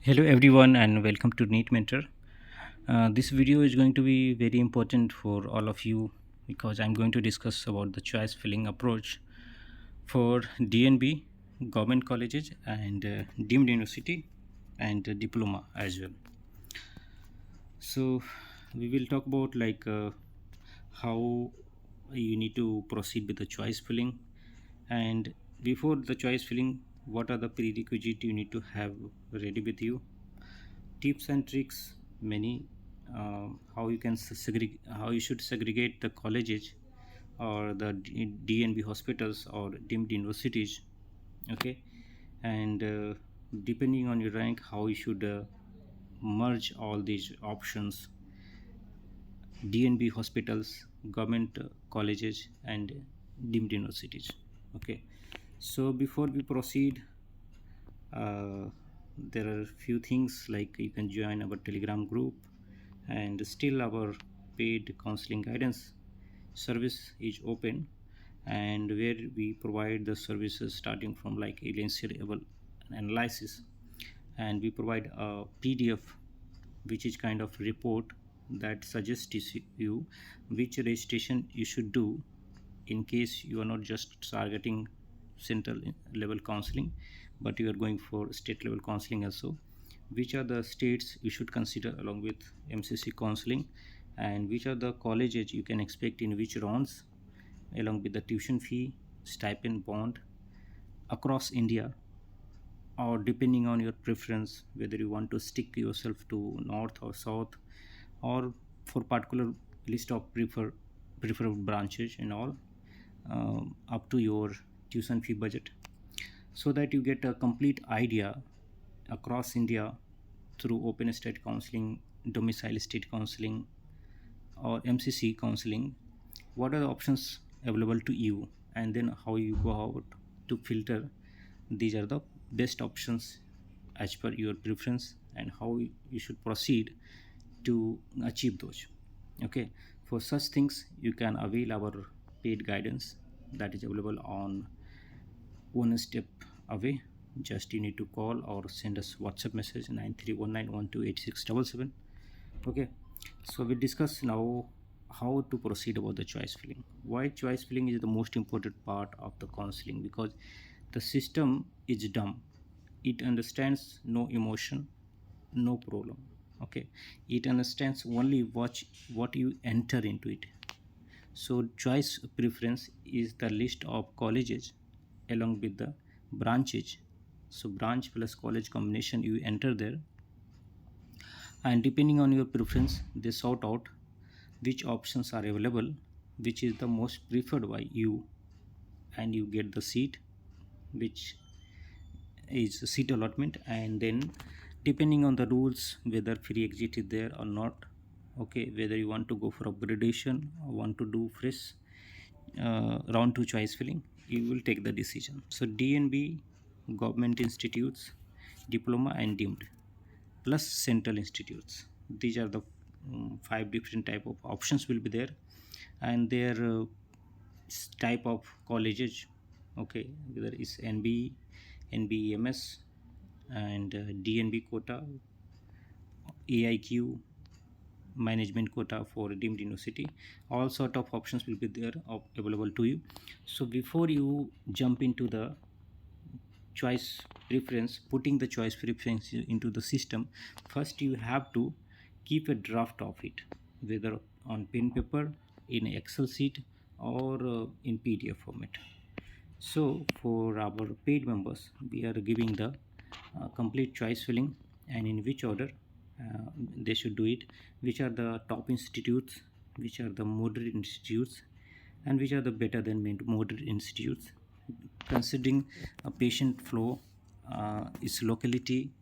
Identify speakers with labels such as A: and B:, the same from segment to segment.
A: Hello everyone and welcome to NEET Mentor. This video is going to be very important for all of you because I'm going to discuss about the choice filling approach for DNB, government colleges and deemed university and diploma as well. So we will talk about how you need to proceed with the choice filling, and before the choice filling, what are the prerequisites you need to have ready with you, tips and tricks many, how you can how you should segregate the colleges or the DNB hospitals or deemed universities. Okay, and depending on your rank, how you should merge all these options: DNB hospitals, government colleges and deemed universities. Okay, so before we proceed, uh, there are few things like you can join our Telegram group, and still our paid counseling guidance service is open, and where we provide the services starting from like alien cerebral analysis, and we provide a PDF which is kind of report that suggests you which registration you should do in case you are not just targeting central level counseling but you are going for state level counseling also, which are the states you should consider along with MCC counseling, and which are the colleges you can expect in which rounds, along with the tuition fee, stipend, bond across India, or depending on your preference whether you want to stick yourself to north or south, or for particular list of preferred branches and all, up to your tuition fee budget, so that you get a complete idea across India through open state counseling, domicile state counseling, or MCC counseling, what are the options available to you, and then how you go out to filter these are the best options as per your preference, and how you should proceed to achieve those. Okay, for such things you can avail our paid guidance that is available on one step away. Just you need to call or send us WhatsApp message 9319128677. Okay, so we discuss now how to proceed about the choice filling. Why choice filling is the most important part of the counseling? Because the system is dumb. It understands no emotion, no problem. Okay, it understands only what you enter into it. So choice preference is the list of colleges along with the branches. So branch plus college combination you enter there, and depending on your preference they sort out which options are available, which is the most preferred by you, and you get the seat which is a seat allotment, and then depending on the rules whether free exit is there or not. Okay, whether you want to go for upgradation or want to do fresh round 2 choice filling, you will take the decision. So DNB, government institutes, diploma and deemed, plus central institutes, these are the five different type of options will be there, and their type of colleges. Okay, whether it's NB, NBEMS, and DNB quota, AIQ, management quota for deemed university, all sort of options will be there available to you. So before you jump into the choice preference, putting the choice preference into the system, first you have to keep a draft of it, whether on pen paper, in Excel sheet, or in PDF format. So for our paid members we are giving the complete choice filling, and in which order they should do it, which are the top institutes, which are the moderate institutes, and which are the better than moderate institutes, considering a patient flow, its locality,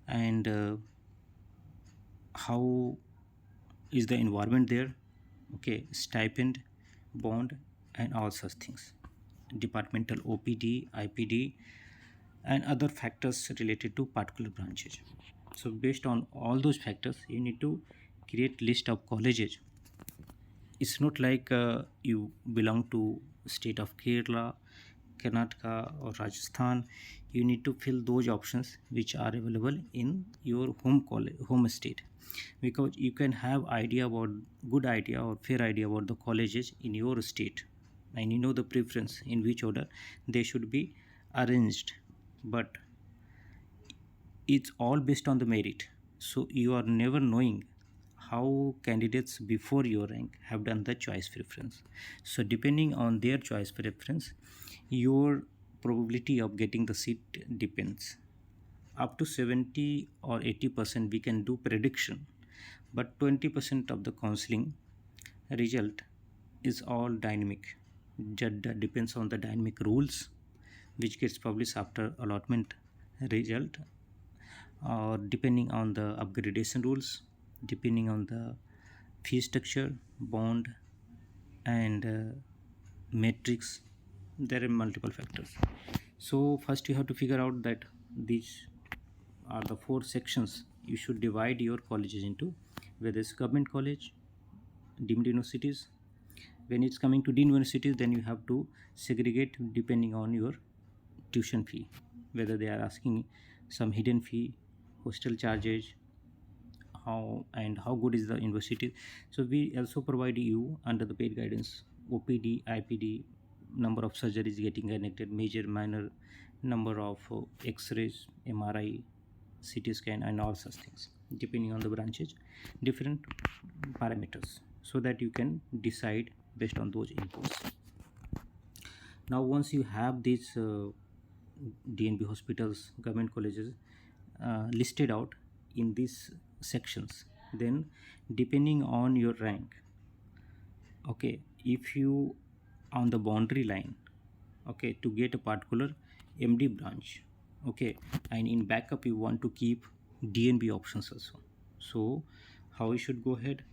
A: and how is the environment there. Okay, stipend, bond, and all such things, departmental OPD, IPD, and other factors related to particular branches. So based on all those factors you need to create list of colleges. It's not like you belong to state of Kerala, Karnataka or Rajasthan, you need to fill those options which are available in your home state, because you can have idea about good idea or fair idea about the colleges in your state, and you know the preference in which order they should be arranged. But it's all based on the merit, so you are never knowing how candidates before your rank have done the choice preference. So depending on their choice preference, your probability of getting the seat depends. Up to 70 or 80% we can do prediction, but 20% of the counseling result is all dynamic. That depends on the dynamic rules which gets published after allotment result, or depending on the upgradation rules, depending on the fee structure, bond, and matrix. There are multiple factors. So first you have to figure out that these are the four sections you should divide your colleges into, whether it's government college, deemed universities. When it's coming to deemed universities, then you have to segregate depending on your tuition fee, whether they are asking some hidden fee, hostel charges, how good is the university. So we also provide you under the paid guidance OPD, IPD, number of surgeries getting connected, major, minor, number of X-rays, MRI, CT scan, and all such things. Depending on the branches, different parameters, so that you can decide based on those inputs. Now, once you have these DNB hospitals, government colleges listed out in these sections, then depending on your rank, okay, if you on the boundary line, okay, to get a particular MD branch, okay, and in backup you want to keep DNB options also. So how you should go ahead,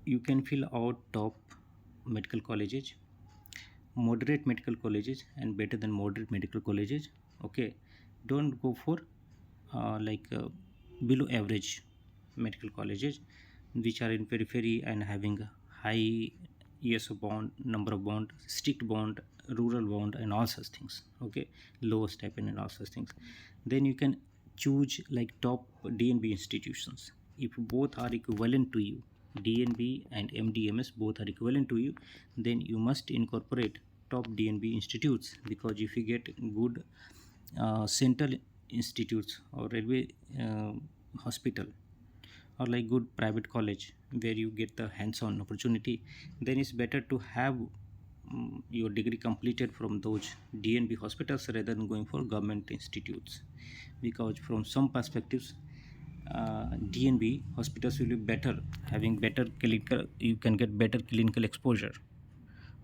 A: you can fill out top medical colleges, moderate medical colleges, and better than moderate medical colleges. Okay, don't go for below average medical colleges which are in periphery and having a high years of bond, number of bond, strict bond, rural bond, and all such things. Okay, lower stipend and all such things. Then you can choose like top DNB institutions. If both are equivalent to you, DNB and MDMS both are equivalent to you, then you must incorporate top DNB institutes, because if you get good central institutes or railway hospital, or like good private college where you get the hands-on opportunity, then it's better to have your degree completed from those DNB hospitals rather than going for government institutes, because from some perspectives DNB hospitals will be better, having better clinical, you can get better clinical exposure.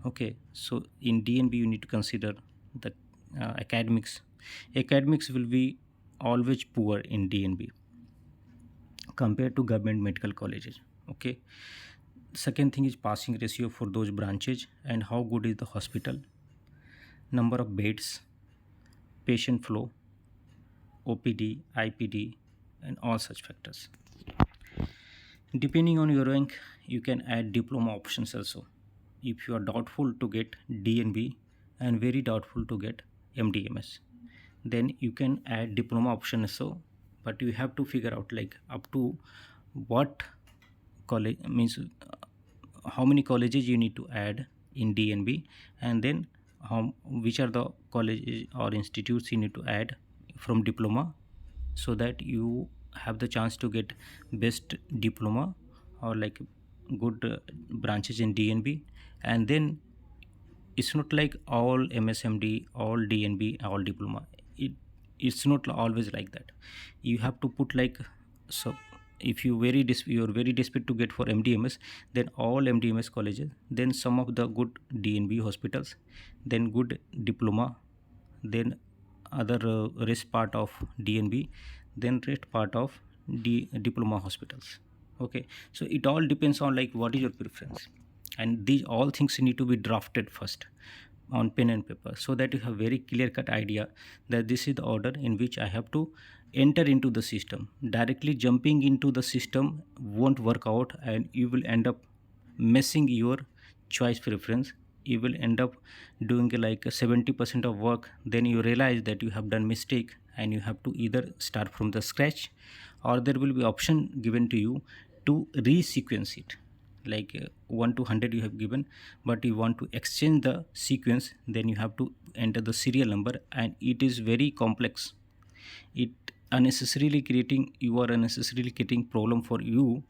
A: Okay, so in DNB you need to consider the academics will be always poor in DNB compared to government medical colleges. Okay, second thing is passing ratio for those branches, and how good is the hospital, number of beds, patient flow, OPD, IPD, and all such factors. Depending on your rank, you can add diploma options also. If you are doubtful to get DNB and very doubtful to get MDMS, then you can add diploma option also. But you have to figure out like up to what college means, how many colleges you need to add in DNB, and then which are the colleges or institutes you need to add from diploma, so that you have the chance to get best diploma or like good branches in DNB. And then it's not like all MSMD, all DNB, all diploma. It's not always like that. You have to put like, so if you're very desperate to get for MDMS, then all MDMS colleges, then some of the good DNB hospitals, then good diploma, then other rest part of DNB, then rest part of diploma hospitals. Okay, so it all depends on like what is your preference, and these all things need to be drafted first on pen and paper, so that you have very clear cut idea that this is the order in which I have to enter into the system. Directly jumping into the system won't work out, and you will end up messing your choice preference you will end up doing like 70% of work. Then you realize that you have done mistake and you have to either start from the scratch, or there will be option given to you to resequence it. Like 1 to 100 you have given, but you want to exchange the sequence, then you have to enter the serial number, and it is very complex. It unnecessarily creating, you are unnecessarily creating problem for you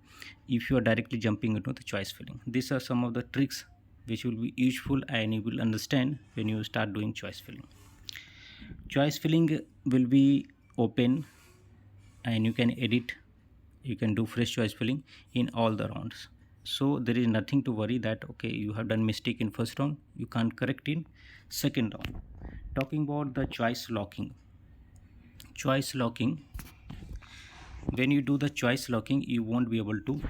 A: if you are directly jumping into the choice filling. These are some of the tricks which will be useful and you will understand when you start doing choice filling. Choice filling will be open and you can edit, you can do fresh choice filling in all the rounds. So there is nothing to worry that okay, you have done mistake in first round, you can't correct in second round. Talking about the choice locking. Choice locking, when you do the choice locking, you won't be able to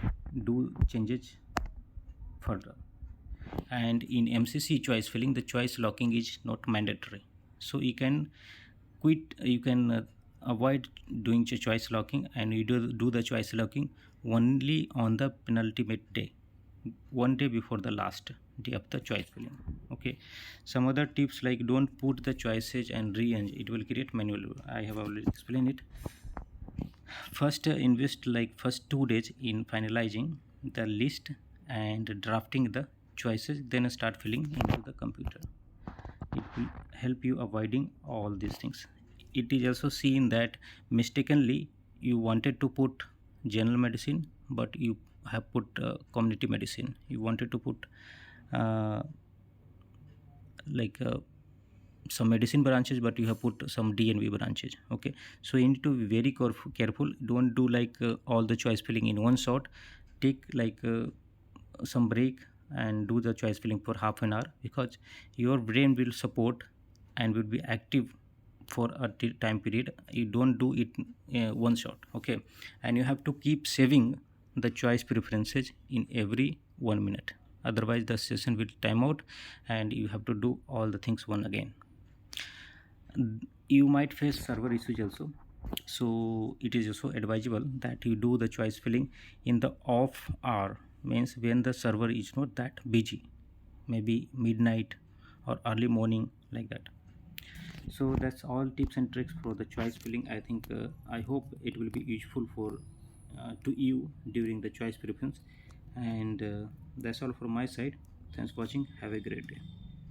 A: do changes further. And in MCC choice filling, the choice locking is not mandatory, so you can quit, you can avoid doing choice locking, and you do the choice locking only on the penultimate day, one day before the last day of the choice filling. Okay, some other tips like don't put the choices and re-arrange, it will create manual. I have already explained it. First invest like first 2 days in finalizing the list and drafting the choices, then start filling into the computer. It will help you avoiding all these things. It is also seen that mistakenly you wanted to put general medicine, but you have put community medicine. You wanted to put uh, like some medicine branches, but you have put some DNB branches. Okay, so you need to be very careful. Don't do like all the choice filling in one shot. Take like some break and do the choice filling for half an hour, because your brain will support and will be active for a time period. You don't do it one shot. Okay, and you have to keep saving the choice preferences in every 1 minute, otherwise the session will time out and you have to do all the things one again. You might face server issues also, so it is also advisable that you do the choice filling in the off hour, means when the server is not that busy, maybe midnight or early morning, like that. So that's all tips and tricks for the choice filling. I think I hope it will be useful for to you during the choice preference. And that's all from my side. Thanks for watching. Have a great day.